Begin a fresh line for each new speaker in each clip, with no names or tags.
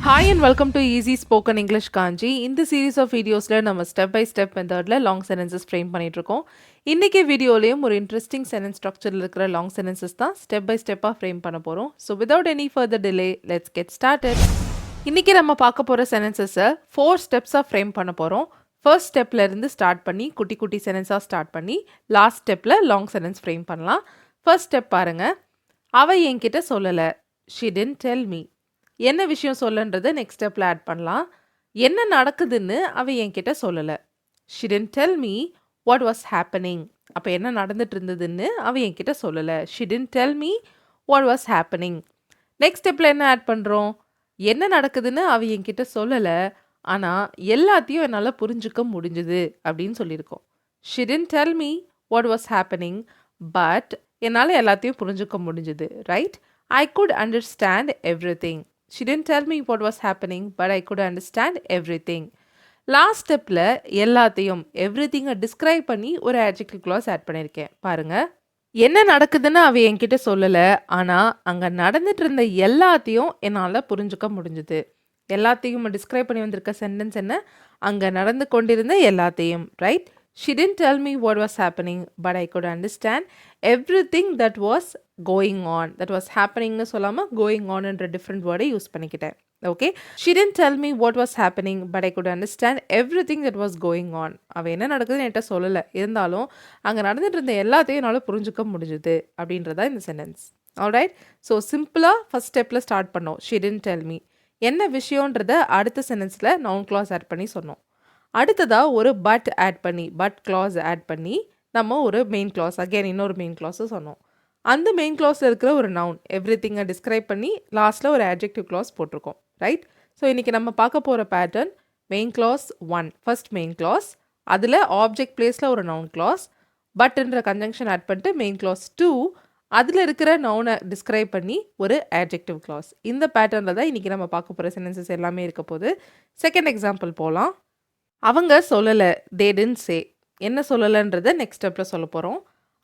Hi and welcome to Easy Spoken English Kanji. இந்த series of வீடியோஸில் நம்ம step by step மெத்தடில் long sentences frame பண்ணிகிட்ருக்கோம். இன்றைக்கி வீடியோலேயும் ஒரு இன்ட்ரெஸ்டிங் சென்டென்ஸ் ஸ்ட்ரக்சரில் இருக்கிற லாங் சென்டென்சஸ் தான் ஸ்டெப் பை ஸ்டெப்பாக ஃப்ரேம் பண்ண போகிறோம். So without any further delay let's get started. இன்றைக்கி நம்ம பார்க்க போகிற சென்டென்சஸை 4 ஸ்டெப்ஸாக ஃப்ரேம் பண்ண போகிறோம். ஃபர்ஸ்ட் ஸ்டெப்லேருந்து ஸ்டார்ட் பண்ணி குட்டி குட்டி சென்டென்ஸாக ஸ்டார்ட் பண்ணி லாஸ்ட் ஸ்டெப்பில் லாங் சென்டென்ஸ் ஃப்ரேம் பண்ணலாம். ஃபர்ஸ்ட் ஸ்டெப் பாருங்கள். அவள் என்கிட்ட சொல்லலை. She didn't tell me. என்ன விஷயம் சொல்லன்றதை நெக்ஸ்ட் ஸ்டெப்பில் ஆட் பண்ணலாம். என்ன நடக்குதுன்னு அவள் என்கிட்ட சொல்லலை. She didn't tell me what was happening. அப்போ என்ன நடந்துட்டு இருந்ததுன்னு அவள் என்கிட்ட சொல்லலை. She didn't tell me what was happening. Next ஸ்டெப்பில் என்ன ஆட் பண்ணுறோம்? என்ன நடக்குதுன்னு அவள் என்கிட்ட சொல்லலை, ஆனால் எல்லாத்தையும் என்னால் புரிஞ்சுக்க முடிஞ்சுது அப்படின்னு சொல்லியிருக்கோம். She didn't tell me what was happening, but என்னால் எல்லாத்தையும் புரிஞ்சுக்க முடிஞ்சுது. Right? I could understand everything. She didn't tell me what was happening, but I could understand everything. Last ஸ்டெப்பில் எல்லாத்தையும் எவ்ரிதிங்கை டிஸ்கிரைப் பண்ணி ஒரு adjective clause ஆட் பண்ணியிருக்கேன். பாருங்கள். என்ன நடக்குதுன்னு அவள் என்கிட்ட சொல்லலை, ஆனால் அங்கே நடந்துட்டு இருந்த எல்லாத்தையும் என்னால் புரிஞ்சுக்க முடிஞ்சுது. எல்லாத்தையும் டிஸ்கிரைப் பண்ணி வந்திருக்க சென்டென்ஸ் என்ன? அங்கே நடந்து கொண்டிருந்த எல்லாத்தையும். Right? She didn't tell me what was happening, but I could understand everything that was going on. That was happening னு சொல்லாமல் going on என்ற டிஃப்ரெண்ட் வேர்டை யூஸ் பண்ணிக்கிட்டேன். Okay. She didn't tell me what was happening, but I could understand everything that was going on. அவள் என்ன நடக்குதுன்னு என்கிட்ட சொல்லலை, இருந்தாலும் அங்கே நடந்துட்டு இருந்த எல்லாத்தையும் என்னால் புரிஞ்சுக்க முடிஞ்சுது அப்படின்றதா இந்த சென்டென்ஸ். ஆல்ரைட்? ஸோ சிம்பிளாக ஃபஸ்ட் ஸ்டெப்பில் ஸ்டார்ட் பண்ணோம். She didn't tell me. என்ன விஷயன்றத அடுத்த சென்டென்ஸில் நவுன் கிளாஸ் ஆட் பண்ணி சொன்னோம். அடுத்ததாக ஒரு பட் ஆட் பண்ணி பட் கிளாஸ் ஆட் பண்ணி நம்ம ஒரு மெயின் கிளாஸ் அகெயின் இன்னொரு மெயின் கிளாஸு சொன்னோம். அந்த மெயின் கிளாஸில் இருக்கிற ஒரு நவுன் எவ்ரிதிங்கை டிஸ்கிரைப் பண்ணி லாஸ்ட்டில் ஒரு adjective clause போட்டிருக்கோம். ரைட்? ஸோ இன்றைக்கி நம்ம பார்க்க போகிற pattern main clause 1 first main clause, அதில் ஆப்ஜெக்ட் பிளேஸில் ஒரு நவுன் கிளாஸ், பட்ன்ற கன்ஜங்ஷன் ஆட் பண்ணிட்டு மெயின் கிளாஸ் 2 அதில் இருக்கிற நவுனை டிஸ்கிரைப் பண்ணி ஒரு adjective clause. இந்த பேட்டர்னில் தான் இன்றைக்கி நம்ம பார்க்க போகிற சென்டென்சஸ் எல்லாமே இருக்க போது. செகண்ட் எக்ஸாம்பிள் போகலாம். அவங்க சொல்லலை. they didn't say. என்ன சொல்லலைன்றதை நெக்ஸ்ட் ஸ்டெப்பில் சொல்ல போகிறோம்.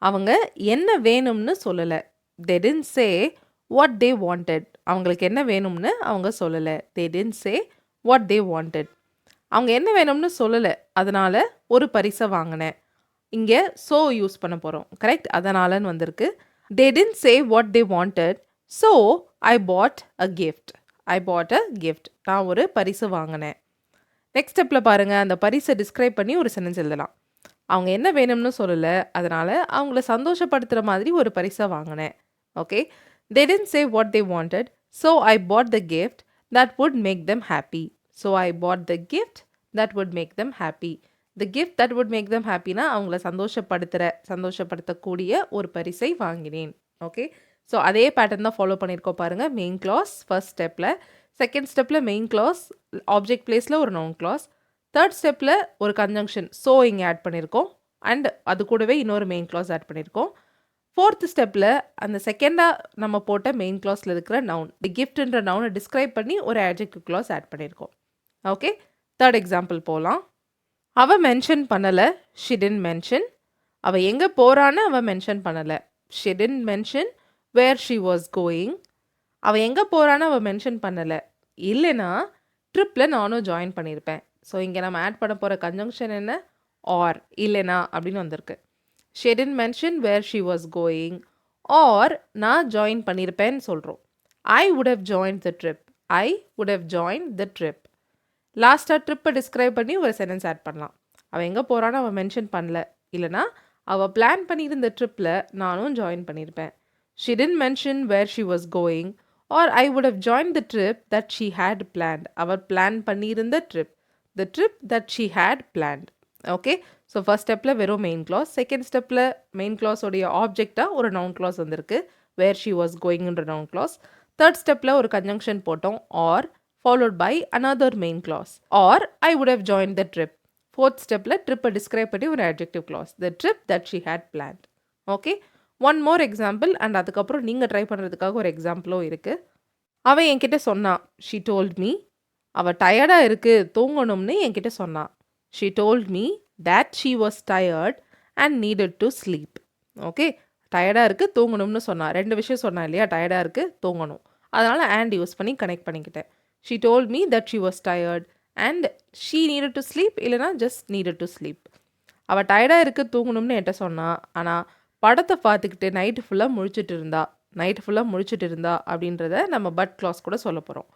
அவங்க என்ன வேணும்னு சொல்லலை. they didn't say what they wanted. அவங்களுக்கு என்ன வேணும்னு அவங்க சொல்லலை. they didn't say what they wanted. அவங்க என்ன வேணும்னு சொல்லலை, அதனால் ஒரு பரிசை வாங்கினேன். இங்கே so யூஸ் பண்ண போகிறோம். கரெக்ட்? அதனாலன்னு வந்திருக்கு. they didn't say what they wanted, so I bought a gift. I bought a gift. நான் ஒரு பரிசு வாங்கினேன். நெக்ஸ்ட் ஸ்டெப்பில் பாருங்கள். அந்த பரிசை டிஸ்கிரைப் பண்ணி ஒரு சென்டென்ஸ் எழுதலாம். அவங்க என்ன வேணும்னு சொல்லலை, அதனால் அவங்கள சந்தோஷப்படுத்துகிற மாதிரி ஒரு பரிசை வாங்கினேன். Okay. they didn't say what they wanted, so I bought the gift that would make them happy. so I bought the gift that would make them happy. the gift that would make them happyனா அவங்கள சந்தோஷப்படுத்தக்கூடிய ஒரு பரிசை வாங்கினேன். Okay. So அதே pattern தான் follow பண்ணியிருக்கோம் பாருங்கள். Main clause first ஸ்டெப்பில், second ஸ்டெப்பில் மெயின் கிளாஸ் ஆப்ஜெக்ட் பிளேஸில் ஒரு நவுன் கிளாஸ், தேர்ட் ஸ்டெப்பில் ஒரு கன்ஜங்ஷன் ஸோ இங்கே ஆட் பண்ணியிருக்கோம் அண்ட் அது கூடவே இன்னொரு மெயின் கிளாஸ் ஆட் பண்ணியிருக்கோம். ஃபோர்த் ஸ்டெப்பில் அந்த செகண்டாக நம்ம போட்ட மெயின் கிளாஸில் இருக்கிற நவுன் தி கிஃப்ட்ன்ற நவுனை டிஸ்கிரைப் பண்ணி ஒரு adjective clause ஆட் பண்ணியிருக்கோம். ஓகே. தேர்ட் எக்ஸாம்பிள் போகலாம். அவள் மென்ஷன் பண்ணலை. she didn't mention. அவள் எங்கே போகிறான்னு அவள் மென்ஷன் பண்ணலை. she didn't mention where she was going. அவள் எங்கே போகிறான்னு அவள் மென்ஷன் பண்ணலை. இல்லைனா ட்ரிப்பில் நானும் ஜாயின் பண்ணியிருப்பேன். ஸோ இங்கே நம்ம ஆட் பண்ண போகிற கன்ஜங்ஷன் என்ன? ஆர் இல்லைனா அப்படின்னு வந்திருக்கு. she didn't mention where she was going, or நான் ஜாயின் பண்ணியிருப்பேன்னு சொல்கிறோம். I would have joined the trip. I would have joined the trip. லாஸ்ட்டாக ட்ரிப்பை டிஸ்கிரைப் பண்ணி ஒரு சென்டென்ஸ் ஆட் பண்ணலாம். அவள் எங்கே போகிறான்னு அவள் மென்ஷன் பண்ணல, இல்லைனா அவள் பிளான் பண்ணியிருந்த ட்ரிப்பில் நானும் ஜாயின் பண்ணியிருப்பேன். she didn't mention where she was going, or I would have joined the trip that she had planned. அவள் பிளான் பண்ணியிருந்த trip, the trip that she had planned. Okay. So first ஸ்டெப்பில் வெறும் main clause, second ஸ்டெப்பில் main கிளாஸோடைய ஆப்ஜெக்டாக ஒரு noun clause வந்திருக்கு, where she was கோயிங்ன்ற நவுன் கிளாஸ். தேர்ட் ஸ்டெப்பில் ஒரு கன்ஜங்ஷன் போட்டோம் or followed by another main clause, or I would have join the trip. Fourth ஸ்டெப்பில் ட்ரிப்பை டிஸ்கிரைப் பண்ணி ஒரு adjective clause, the trip that she had planned. Okay. One more example and அதுக்கப்புறம் நீங்கள் try பண்ணுறதுக்காக ஒரு எக்ஸாம்பிளும் இருக்குது. அவள் என்கிட்ட சொன்னான். She told me. அவள் டயர்டாக இருக்குது, தூங்கணும்னு என்கிட்ட சொன்னான். She told me that she was tired and needed to sleep. Okay. டயர்டாக இருக்குது, தூங்கணும்னு சொன்னான். ரெண்டு விஷயம் சொன்னான் இல்லையா? டயர்டாக இருக்குது, தூங்கணும். அதனால் and யூஸ் பண்ணி கனெக்ட் பண்ணிக்கிட்டேன். She told me that she was tired and she needed to sleep இல்லைனா ஜஸ்ட் நீடட் டு ஸ்லீப். அவள் டயர்டாக இருக்கு தூங்கணும்னு என்கிட்ட சொன்னா. ஆனால் படத்தை பார்த்துக்கிட்டு நைட்டு ஃபுல்லாக முழிச்சிட்டு இருந்தா அப்படின்றத நம்ம பட் கிளாஸ் கூட சொல்ல போகிறோம்.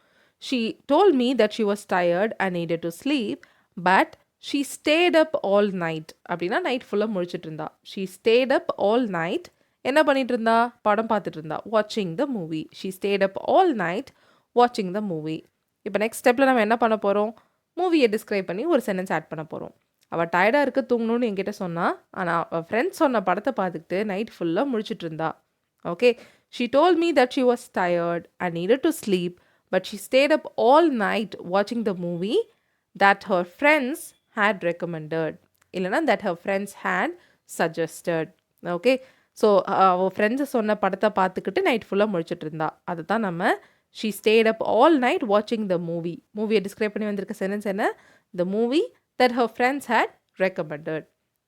She told me that she was tired and needed to sleep but she stayed up all night. அப்படின்னா நைட் ஃபுல்லாக முழிச்சிட்டு இருந்தா. She stayed up all night. என்ன பண்ணிட்டு இருந்தா? படம் பார்த்துட்டு இருந்தா. வாட்சிங் the movie. She stayed up all night வாட்சிங் த மூவி. இப்போ நெக்ஸ்ட் ஸ்டெப்பில் நம்ம என்ன பண்ண போகிறோம்? மூவியை டிஸ்கிரைப் பண்ணி ஒரு சென்டென்ஸ் ஆட் பண்ண போகிறோம். அவள் டயர்டாக இருக்க தூங்கணும்னு என்கிட்ட சொன்னா. ஆனால் அவள் ஃப்ரெண்ட்ஸ் சொன்ன படத்தை பார்த்துக்கிட்டு நைட் ஃபுல்லாக முழிச்சிட்டு இருந்தா. Okay, she told me that she was tired and needed to sleep but she stayed up all night வாட்சிங் the movie that her friends had recommended இல்லைனா that her friends had suggested. Okay, so அவள் ஃப்ரெண்ட்ஸை சொன்ன படத்தை பார்த்துக்கிட்டு night ஃபுல்லாக முழிச்சிட்டு இருந்தா. அதை தான் நம்ம she stayed up all night வாட்சிங் த மூவி. மூவியை டிஸ்கிரைப் பண்ணி வந்திருக்க சென்டென்ஸ் என்ன? த movie that her friends had recommended.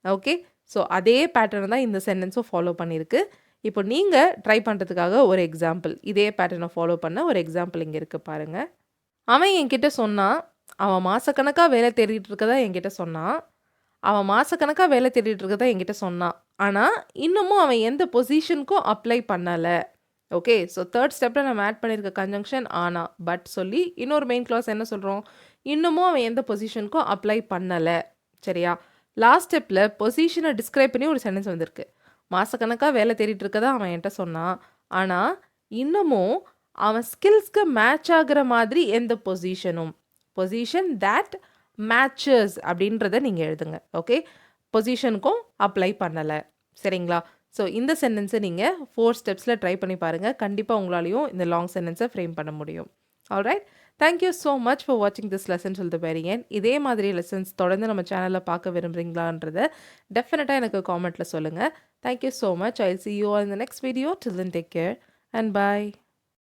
Okay, so அதே பேட்டர்ன் தான் இந்த சென்டென்ஸும் ஃபாலோ பண்ணியிருக்கு. இப்போ நீங்கள் ட்ரை பண்ணுறதுக்காக ஒரு எக்ஸாம்பிள், இதே பேட்டர்னை ஃபாலோ பண்ண ஒரு எக்ஸாம்பிள் இங்கே இருக்குது பாருங்கள். அவன் என்கிட்ட சொன்னான். அவன் மாதக்கணக்காக வேலை தேடிட்டு இருக்கதா என்கிட்ட சொன்னான். ஆனால் இன்னமும் அவன் எந்த பொசிஷனுக்கும் அப்ளை பண்ணலை. ஓகே, ஸோ தேர்ட் ஸ்டெப்பில் நம்ம ஆட் பண்ணியிருக்க கன்ஜங்ஷன் ஆனா பட் சொல்லி இன்னொரு மெயின் கிளாஸ் என்ன சொல்கிறோம்? இன்னமும் அவன் எந்த பொசிஷனுக்கும் அப்ளை பண்ணலை. சரியா? லாஸ்ட் ஸ்டெப்பில் பொசிஷனை டிஸ்கிரைப் பண்ணி ஒரு சென்டென்ஸ் வந்திருக்கு. மாதக்கணக்காக வேலை தேடிட்டு இருக்கதா அவன் என்கிட்ட சொன்னான். ஆனால் இன்னமும் அவன் ஸ்கில்ஸ்க்கு மேட்ச் ஆகிற மாதிரி எந்த பொசிஷன் தட் மேட்சஸ் அப்படின்றத நீங்கள் எழுதுங்க. ஓகே, பொசிஷனுக்கும் அப்ளை பண்ணலை. சரிங்களா? ஸோ இந்த சென்டென்ஸை நீங்கள் 4 ஸ்டெப்ஸில் ட்ரை பண்ணி பாருங்கள். கண்டிப்பாக உங்களாலையும் இந்த லாங் சென்டென்ஸை ஃப்ரேம் பண்ண முடியும். Alright, thank you so much for வாட்சிங் this lesson till the very end. இதே மாதிரி லெசன்ஸ் தொடர்ந்து நம்ம சேனலில் பார்க்க விரும்புகிறீங்களான்றதை டெஃபினட்டாக எனக்கு காமெண்ட்டில் சொல்லுங்கள். Thank you so much. I will see you all in the next video. Till then, take care and bye.